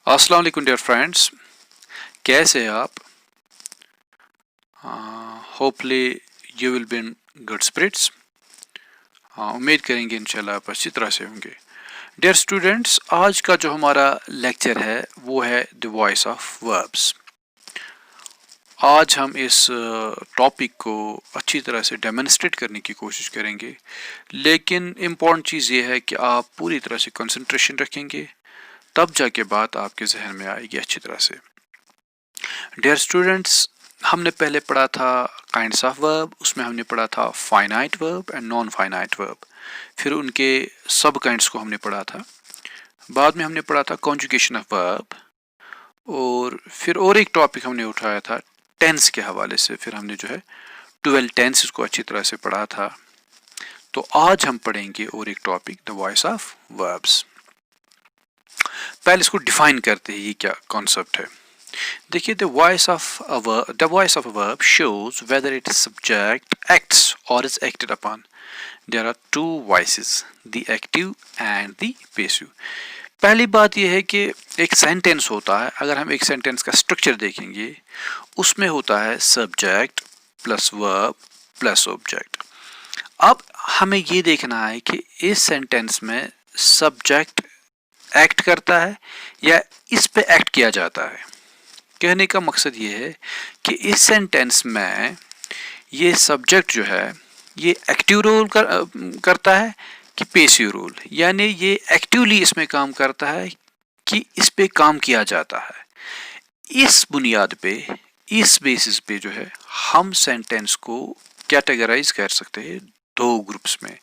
अस्सलाम वालेकुम dear friends, कैसे हैं आप? Hopefully you will be in good spirits. उम्मीद करेंगे इंशाल्लाह आप अच्छी तरह से होंगे। डियर स्टूडेंट्स, आज का जो हमारा लेक्चर है वो है द वॉइस ऑफ वर्ब्स। आज हम इस टॉपिक को अच्छी तरह से डेमोन्स्ट्रेट करने की कोशिश करेंगे, लेकिन इम्पॉर्टेंट चीज़ ये है कि आप पूरी तरह से कंसंट्रेशन रखेंगे, तब जाके बात आपके जहन में आएगी अच्छी तरह से। डियर स्टूडेंट्स, हमने पहले पढ़ा था काइंड्स ऑफ वर्ब, उसमें हमने पढ़ा था finite verb and non finite verb, फिर उनके सब काइंड्स को हमने पढ़ा था। बाद में हमने पढ़ा था कॉन्जुगेशन ऑफ वर्ब, और फिर और एक टॉपिक हमने उठाया था टेंस के हवाले से। फिर हमने जो है 12 टेंसेस को अच्छी तरह से पढ़ा था। तो आज हम पढ़ेंगे और एक topic the voice of verbs. पहले इसको डिफाइन करते हैं, ये क्या कॉन्सेप्ट है। देखिए, the voice of a verb shows whether its subject acts or is acted upon. There are two voices, the active and the passive. पहली बात यह है कि एक सेंटेंस होता है, अगर हम एक सेंटेंस का स्ट्रक्चर देखेंगे, उसमें होता है subject plus verb plus object. अब हमें ये देखना है कि इस सेंटेंस में सब्जेक्ट एक्ट करता है या इस पे एक्ट किया जाता है। कहने का मकसद ये है कि इस सेंटेंस में ये सब्जेक्ट जो है ये एक्टिव रोल करता है कि पैसिव रोल, यानी ये एक्टिवली इसमें काम करता है कि इस पे काम किया जाता है। इस बुनियाद पे, इस बेसिस पे जो है हम सेंटेंस को कैटेगराइज कर सकते हैं दो ग्रुप्स में।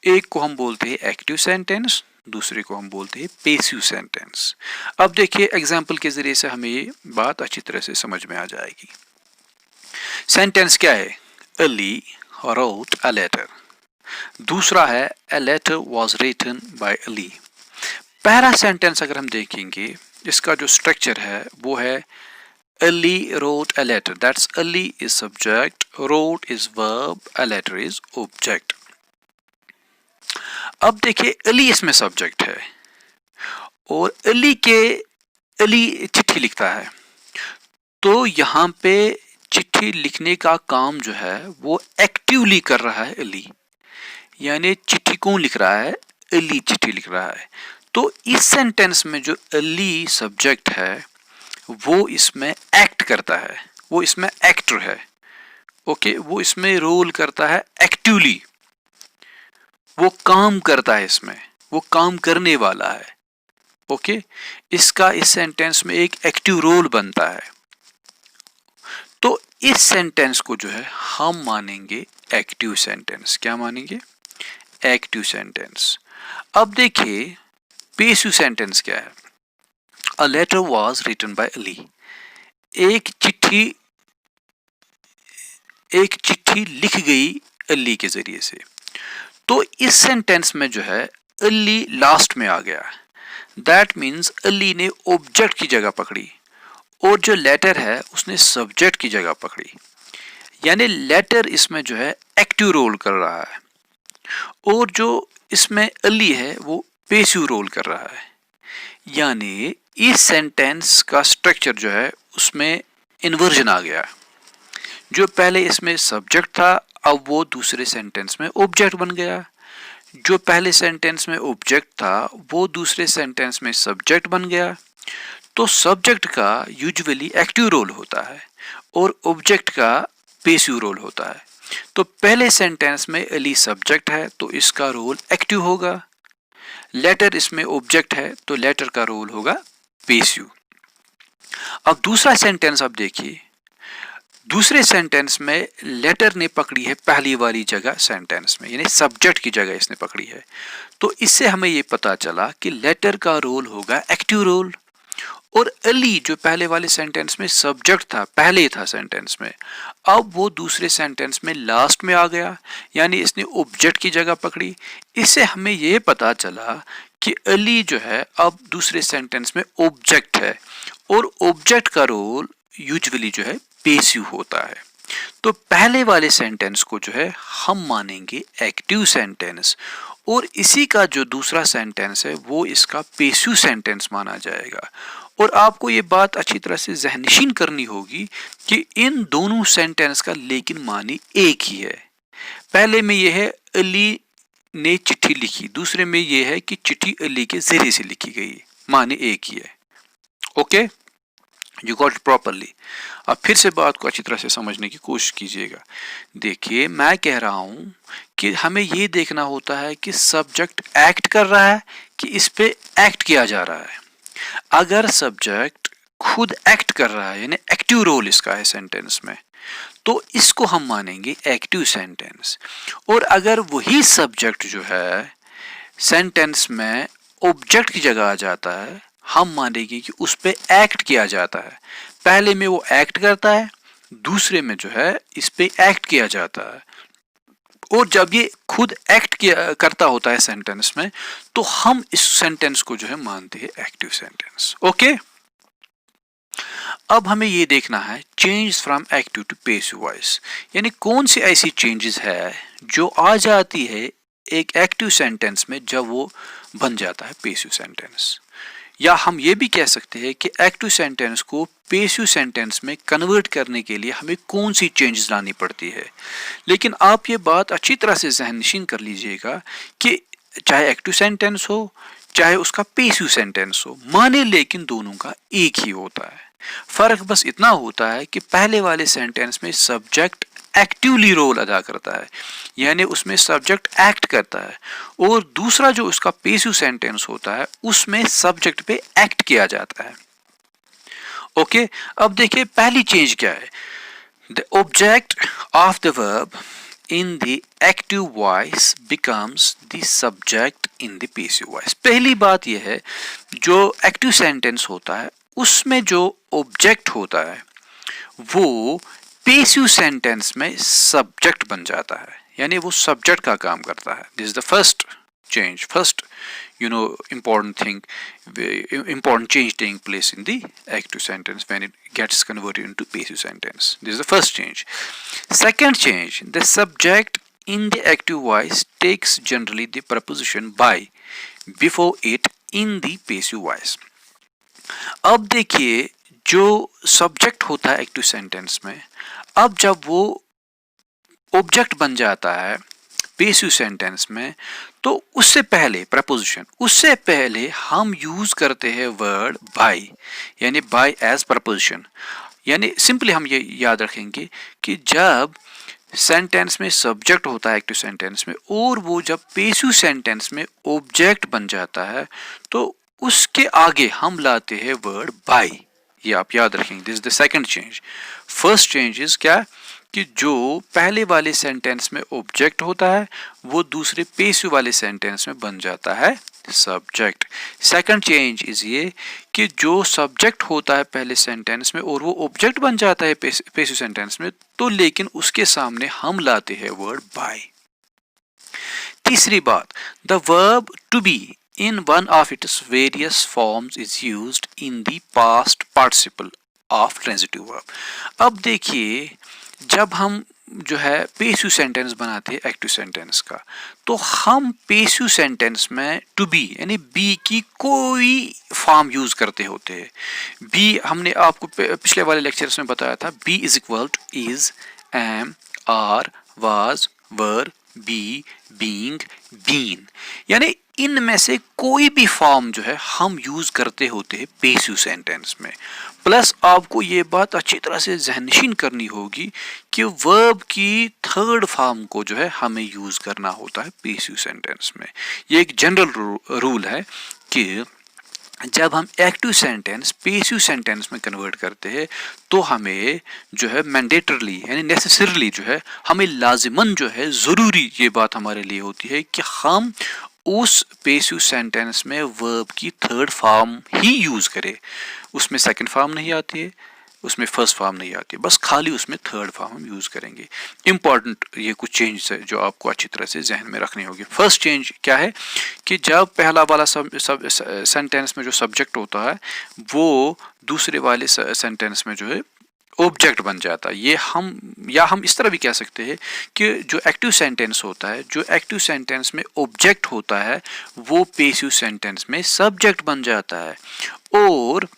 एक को हम बोलते हैं एक्टिव सेंटेंस, दूसरे को हम बोलते हैं पैसिव सेंटेंस। अब देखिए, एग्जाम्पल के जरिए से हमें ये बात अच्छी तरह से समझ में आ जाएगी। सेंटेंस क्या है? Ali wrote a letter। दूसरा है a letter was written by Ali. पहला सेंटेंस अगर हम देखेंगे, इसका जो स्ट्रक्चर है वो है Ali wrote a letter, that's Ali is subject, wrote is verb, a letter is object। अब देखिए, अली इसमें सब्जेक्ट है और अली चिट्ठी लिखता है, तो यहाँ पे चिट्ठी लिखने का काम जो है वो एक्टिवली कर रहा है अली, यानी चिट्ठी कौन लिख रहा है? अली चिट्ठी लिख रहा है। तो इस सेंटेंस में जो अली सब्जेक्ट है वो इसमें एक्ट करता है, वो इसमें एक्टर है। ओके, वो इसमें रोल करता है एक्टिवली, वो काम करता है, इसमें वो काम करने वाला है। ओके, इसका इस सेंटेंस में एक एक्टिव रोल बनता है। तो इस सेंटेंस को जो है हम मानेंगे एक्टिव सेंटेंस। क्या मानेंगे? Active sentence. अब देखिए, पैसिव सेंटेंस क्या है? A letter was written by Ali. एक चिट्ठी लिख गई अली के जरिए से। तो इस सेंटेंस में जो है अली लास्ट में आ गया। दैट मीन्स अली ने ऑब्जेक्ट की जगह पकड़ी और जो लेटर है उसने सब्जेक्ट की जगह पकड़ी, यानी लेटर इसमें जो है एक्टिव रोल कर रहा है और जो इसमें अली है वो पैसिव रोल कर रहा है। यानी इस सेंटेंस का स्ट्रक्चर जो है उसमें इन्वर्जन आ गया। जो पहले इसमें सब्जेक्ट था, अब वो दूसरे सेंटेंस में ऑब्जेक्ट बन गया। जो पहले सेंटेंस में ऑब्जेक्ट था वो दूसरे सेंटेंस में सब्जेक्ट बन गया। तो सब्जेक्ट का यूजुअली एक्टिव रोल होता है और ऑब्जेक्ट का पैसिव रोल होता है। तो पहले सेंटेंस में अली सब्जेक्ट है तो इसका रोल एक्टिव होगा। लेटर इसमें ऑब्जेक्ट है तो लेटर का रोल होगा पैसिव। अब दूसरा सेंटेंस आप देखिए, दूसरे सेंटेंस में लेटर ने पकड़ी है पहली वाली जगह सेंटेंस में, यानी सब्जेक्ट की जगह इसने पकड़ी है। तो इससे हमें ये पता चला कि लेटर का रोल होगा एक्टिव रोल और अली जो पहले वाले सेंटेंस में सब्जेक्ट था, पहले था सेंटेंस में, अब वो दूसरे सेंटेंस में लास्ट में आ गया, यानी इसने ऑब्जेक्ट की जगह पकड़ी। इससे हमें ये पता चला कि अली जो है अब दूसरे सेंटेंस में ऑब्जेक्ट है और ऑब्जेक्ट का रोल यूजुअली जो है पैसिव होता है। तो पहले वाले सेंटेंस को जो है हम मानेंगे एक्टिव सेंटेंस और इसी का जो दूसरा सेंटेंस है वो इसका पैसिव सेंटेंस माना जाएगा। और आपको ये बात अच्छी तरह से ज़हननशीन करनी होगी कि इन दोनों सेंटेंस का लेकिन मानी एक ही है। पहले में यह है अली ने चिट्ठी लिखी, दूसरे में यह है कि चिट्ठी अली के जरिए से लिखी गई, मानी एक ही है। Okay, you got it properly. अब फिर से बात को अच्छी तरह से समझने की कोशिश कीजिएगा। देखिए, मैं कह रहा हूं कि हमें यह देखना होता है कि सब्जेक्ट एक्ट कर रहा है कि इस पे एक्ट किया जा रहा है। अगर सब्जेक्ट खुद एक्ट कर रहा है, यानी एक्टिव रोल इसका है सेंटेंस में, तो इसको हम मानेंगे एक्टिव सेंटेंस। और अगर वही सब्जेक्ट जो है सेंटेंस में ऑब्जेक्ट की जगह आ जाता है, हम मानेंगे कि उस पे एक्ट किया जाता है। पहले में वो एक्ट करता है, दूसरे में जो है इस पे एक्ट किया जाता है। और जब ये खुद एक्ट किया करता होता है सेंटेंस में, तो हम इस सेंटेंस को जो है मानते हैं एक्टिव सेंटेंस। ओके, अब हमें ये देखना है change from active to passive voice, यानी कौन सी ऐसी चेंजेस है जो आ जाती है एक एक्टिव सेंटेंस में जब वो बन जाता है पैसिव सेंटेंस। या हम ये भी कह सकते हैं कि एक्टिव सेंटेंस को पैसिव सेंटेंस में कन्वर्ट करने के लिए हमें कौन सी चेंजेस लानी पड़ती है। लेकिन आप ये बात अच्छी तरह से ज़हननशीन कर लीजिएगा कि चाहे एक्टिव सेंटेंस हो चाहे उसका पैसिव सेंटेंस हो, माने लेकिन दोनों का एक ही होता है। फर्क बस इतना होता है कि पहले वाले सेंटेंस में सब्जेक्ट एक्टिवली रोल अदा करता है, यानी उसमें सब्जेक्ट एक्ट करता है, और दूसरा जो उसका पैसिव सेंटेंस होता है उसमें सब्जेक्ट पे एक्ट किया जाता है। ओके, अब देखिए पहली चेंज क्या है। The object of the verb in the active voice becomes the subject in the passive voice। पहली बात यह है, जो एक्टिव सेंटेंस होता है उसमें जो ऑब्जेक्ट होता है वो पैसिव सेंटेंस में सब्जेक्ट बन जाता है, यानी वो सब्जेक्ट का काम करता है। This is the first change, first important thing, important change taking place in the active sentence when it gets converted into passive sentence. This is the first change. Second change, the subject in the active voice takes generally the preposition by before it in the passive voice। अब देखिए, जो subject होता है active sentence में, अब जब वो object बन जाता है पैसिव सेंटेंस में, तो उससे पहले प्रपोजिशन, उससे पहले हम यूज करते हैं वर्ड बाय, यानी बाय एज प्रपोजिशन। यानी सिंपली हम ये याद रखेंगे कि जब सेंटेंस में सब्जेक्ट होता है एक्टिव सेंटेंस में और वो जब पैसिव सेंटेंस में ऑब्जेक्ट बन जाता है, तो उसके आगे हम लाते हैं वर्ड बाय। ये आप याद रखेंगे। This is the second change. First change is क्या कि जो पहले वाले सेंटेंस में ऑब्जेक्ट होता है वो दूसरे पैसिव वाले सेंटेंस में बन जाता है सब्जेक्ट। सेकंड चेंज इज ये कि जो सब्जेक्ट होता है पहले सेंटेंस में और वो ऑब्जेक्ट बन जाता है पैसिव सेंटेंस में, तो लेकिन उसके सामने हम लाते हैं वर्ड बाय। तीसरी बात, the verb to be in one of its various forms is used in the past participle of transitive verb। अब देखिए, जब हम जो है पैसिव सेंटेंस बनाते हैं एक्टिव सेंटेंस का, तो हम पैसिव सेंटेंस में टू बी यानी बी की कोई फॉर्म यूज करते होते हैं। बी हमने आपको पिछले वाले लेक्चर्स में बताया था, be is equal to is, am, are, was, were, be, being, been, यानी इनमें से कोई भी फॉर्म जो है हम यूज करते होते हैं पैसिव सेंटेंस में। प्लस आपको ये बात अच्छी तरह से ज़हननशीन करनी होगी कि वर्ब की थर्ड फॉर्म को जो है हमें यूज करना होता है पैसिव सेंटेंस में। ये एक जनरल रूल है कि जब हम एक्टिव सेंटेंस पैसिव सेंटेंस में कन्वर्ट करते हैं, तो हमें जो है मैंडेटरली यानी नेसेसरली जो है हमें लाजिमन जो है ज़रूरी ये बात हमारे लिए होती है कि हम उस पैसिव सेंटेंस में वर्ब की थर्ड फॉर्म ही यूज करें। उसमें सेकंड फॉर्म नहीं आती है, उसमें फर्स्ट फॉर्म नहीं आती है, बस खाली उसमें थर्ड फॉर्म हम यूज करेंगे। इंपॉर्टेंट ये कुछ चेंज है जो आपको अच्छी तरह से जहन में रखनी होगी। फर्स्ट चेंज क्या है कि जब पहला वाला सेंटेंस में जो सब्जेक्ट होता है वो दूसरे वाले सेंटेंस में जो है ऑब्जेक्ट बन जाता है। ये हम इस तरह भी कह सकते हैं कि जो एक्टिव सेंटेंस होता है, जो एक्टिव सेंटेंस में ऑब्जेक्ट होता है, वो पैसिव सेंटेंस में सब्जेक्ट बन जाता है। और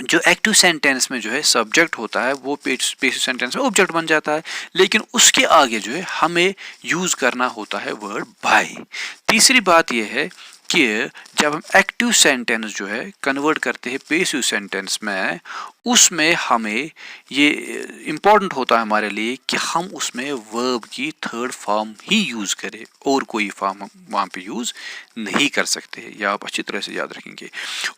जो एक्टिव सेंटेंस में जो है सब्जेक्ट होता है वो पैसिव सेंटेंस में ऑब्जेक्ट बन जाता है, लेकिन उसके आगे जो है हमें यूज करना होता है वर्ड बाय। तीसरी बात यह है कि जब हम एक्टिव सेंटेंस जो है कन्वर्ट करते हैं पैसिव सेंटेंस में, उसमें हमें ये इम्पोर्टेंट होता है हमारे लिए कि हम उसमें वर्ब की थर्ड फॉर्म ही यूज करें, और कोई फॉर्म हम वहाँ पे यूज नहीं कर सकते हैं। यह आप अच्छी तरह से याद रखेंगे।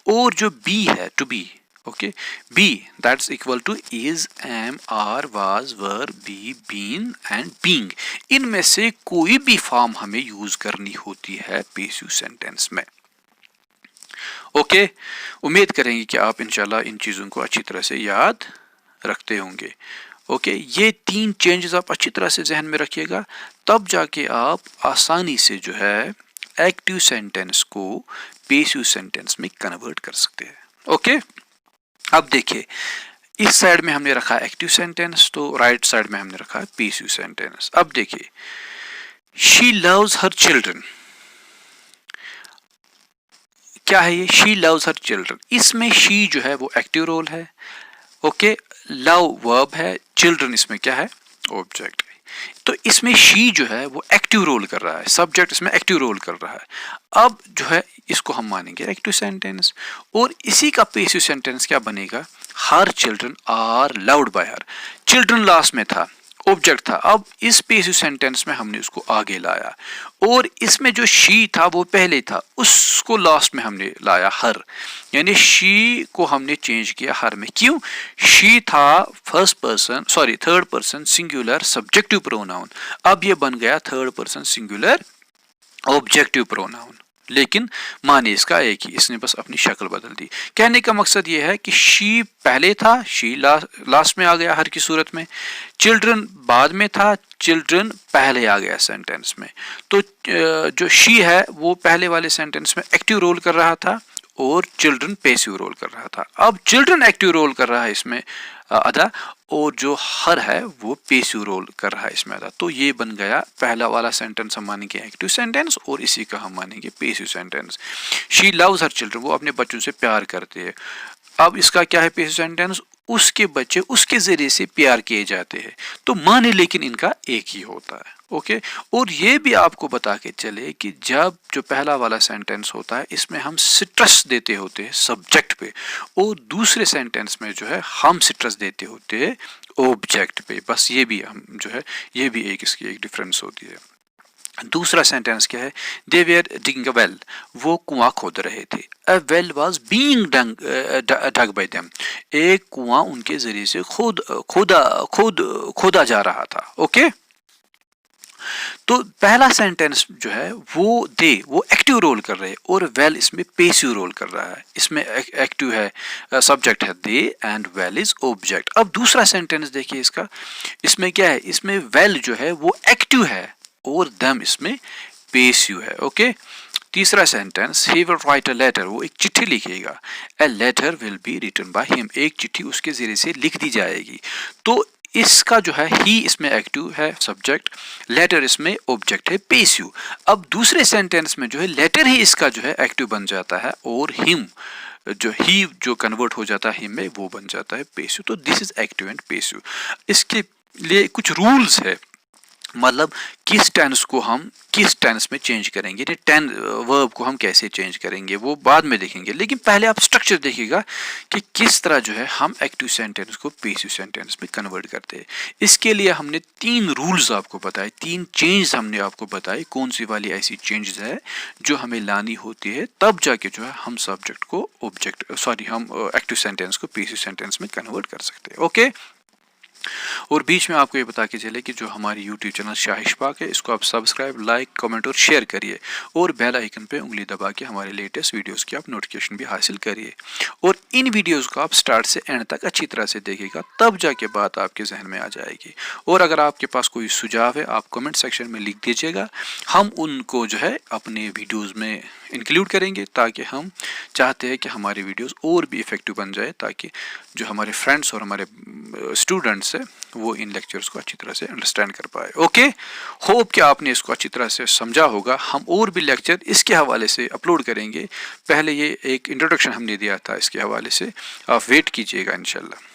और जो बी है, to be, okay, be that's equal to is, am, are, was, were, be, been and being. इनमें से कोई भी फॉर्म हमें यूज करनी होती है पैसिव सेंटेंस में। ओके, उम्मीद करेंगे कि आप इंशाल्लाह इन चीजों को अच्छी तरह से याद रखते होंगे। ओके, ये 3 चेंजेस आप अच्छी तरह से जहन में रखिएगा, तब जाके आप आसानी से जो है एक्टिव सेंटेंस को पैसिव सेंटेंस में कन्वर्ट कर सकते हैं। ओके, अब देखिए, इस साइड में हमने रखा है एक्टिव सेंटेंस, तो राइट साइड में हमने रखा है पैसिव सेंटेंस। अब देखिए, शी लव्स हर चिल्ड्रन, क्या है ये? She loves her children. इसमें शी जो है वो एक्टिव रोल है, ओके, लव वर्ब है, चिल्ड्रन इसमें क्या है? ऑब्जेक्ट है। तो इसमें शी जो है वो एक्टिव रोल कर रहा है, सब्जेक्ट इसमें एक्टिव रोल कर रहा है। अब जो है इसको हम मानेंगे एक्टिव सेंटेंस, और इसी का पैसिव सेंटेंस क्या बनेगा? Her children are loved by her. Children last में था, ऑब्जेक्ट था, अब इस पैसिव सेंटेंस में हमने उसको आगे लाया, और इसमें जो शी था वो पहले था, उसको लास्ट में हमने लाया हर, यानी शी को हमने चेंज किया हर में। क्यों? शी था first person, sorry third person singular subjective pronoun, अब ये बन गया third person singular objective pronoun, लेकिन माने इसका एक ही, इसने बस अपनी शक्ल बदल दी। कहने का मकसद यह है कि शी पहले था, शी लास्ट में आ गया हर की सूरत में, चिल्ड्रन बाद में था, चिल्ड्रन पहले आ गया सेंटेंस में। तो जो शी है वो पहले वाले सेंटेंस में एक्टिव रोल कर रहा था, और चिल्ड्रन पैसिव रोल कर रहा था। अब चिल्ड्रन एक्टिव रोल कर रहा है इसमें अदा, और जो हर है वो पैसिव रोल कर रहा है इसमें अदा। तो ये बन गया पहला वाला सेंटेंस हम मानेंगे एक्टिव सेंटेंस, और इसी का हम मानेंगे passive sentence. She loves her children, वो अपने बच्चों से प्यार करते हैं। अब इसका क्या है पैसिव सेंटेंस? उसके बच्चे उसके जरिए से प्यार किए जाते हैं। तो माने लेकिन इनका एक ही होता है। ओके, और ये भी आपको बता के चले कि जब जो पहला वाला सेंटेंस होता है इसमें हम स्ट्रेस देते होते हैं सब्जेक्ट पे, और दूसरे सेंटेंस में जो है हम स्ट्रेस देते होते हैं ऑब्जेक्ट पे। बस ये भी हम जो है, ये भी एक इसकी एक डिफरेंस होती है। दूसरा सेंटेंस क्या है? They were digging a well, वो कुआं खोद रहे थे। A well was being dug by them, एक कुआं उनके जरिए से खोदा जा रहा था। ओके, तो पहला सेंटेंस जो है वो वो एक्टिव रोल कर रहे हैं, और वेल इसमें पैसिव रोल कर रहा है। इसमें एक्टिव है, सब्जेक्ट है दे, एंड वेल इज ऑब्जेक्ट। अब दूसरा सेंटेंस देखिए इसका, इसमें क्या है? इसमें वेल जो है वो एक्टिव है, और दम इसमें पैसिव है। ओके, तीसरा sentence, he will write a letter, वो एक चिट्ठी लिखेगा। A letter will be written by him, एक चिट्ठी उसके जरिए से लिख दी जाएगी। तो इसका जो है ही इसमें एक्टिव है सब्जेक्ट, लेटर इसमें ऑब्जेक्ट है पैसिव। अब दूसरे सेंटेंस में जो है लेटर ही इसका जो है एक्टिव बन जाता है, और हिम जो ही जो कन्वर्ट हो जाता है हिम में, वो बन जाता है पैसिव। तो this is active and passive. इसके लिए कुछ रूल्स है, मतलब किस टेंस को हम किस टेंस में चेंज करेंगे, वर्ब को हम कैसे चेंज करेंगे वो बाद में देखेंगे, लेकिन पहले आप स्ट्रक्चर देखिएगा कि किस तरह जो है हम एक्टिव सेंटेंस को पैसिव सेंटेंस में कन्वर्ट करते हैं। इसके लिए हमने 3 रूल्स आपको बताए, 3 चेंज हमने आपको बताए, कौन सी वाली ऐसी चेंजेस है जो हमें लानी होती है, तब जाके जो है हम सब्जेक्ट को हम एक्टिव सेंटेंस को पैसिव सेंटेंस में कन्वर्ट कर सकते हैं। ओके, और बीच में आपको ये बता के चले कि जो हमारी YouTube चैनल शाहिश पाक है, इसको आप सब्सक्राइब, लाइक, कमेंट और शेयर करिए, और बेल आइकन पे उंगली दबा के हमारे लेटेस्ट वीडियोस की आप नोटिफिकेशन भी हासिल करिए। और इन वीडियोस को आप स्टार्ट से एंड तक अच्छी तरह से देखिएगा, तब जाके बात आपके जहन में आ जाएगी। और अगर आपके पास कोई सुझाव है, आप कमेंट सेक्शन में लिख दीजिएगा, हम उनको जो है अपने वीडियोज़ में इंक्लूड करेंगे, ताकि हम चाहते हैं कि हमारी वीडियोस और भी इफ़ेक्टिव बन जाए, ताकि जो हमारे फ्रेंड्स और हमारे स्टूडेंट्स हैं वो इन लेक्चर्स को अच्छी तरह से अंडरस्टैंड कर पाए। ओके, होप कि आपने इसको अच्छी तरह से समझा होगा। हम और भी लेक्चर इसके हवाले से अपलोड करेंगे। पहले ये एक इंट्रोडक्शन हमने दिया था इसके हवाले से, आप वेट कीजिएगा इंशाल्लाह।